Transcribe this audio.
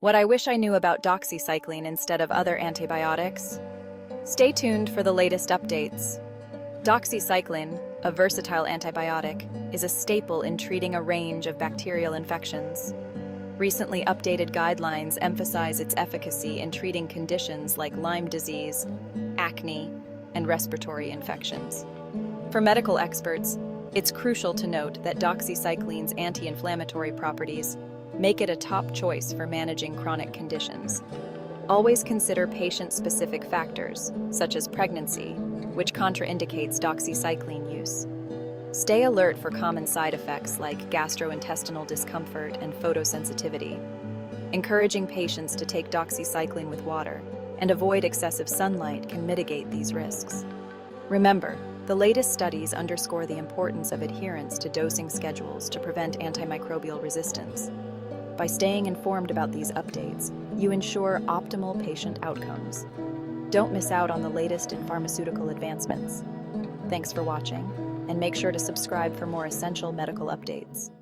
What I wish I knew about doxycycline instead of other antibiotics? Stay tuned for the latest updates. Doxycycline, a versatile antibiotic, is a staple in treating a range of bacterial infections. Recently updated guidelines emphasize its efficacy in treating conditions like Lyme disease, acne, and respiratory infections. For medical experts, it's crucial to note that doxycycline's anti-inflammatory properties make it a top choice for managing chronic conditions. Always consider patient-specific factors, such as pregnancy, which contraindicates doxycycline use. Stay alert for common side effects like gastrointestinal discomfort and photosensitivity. Encouraging patients to take doxycycline with water and avoid excessive sunlight can mitigate these risks. Remember, the latest studies underscore the importance of adherence to dosing schedules to prevent antimicrobial resistance. By staying informed about these updates, you ensure optimal patient outcomes. Don't miss out on the latest in pharmaceutical advancements. Thanks for watching, and make sure to subscribe for more essential medical updates.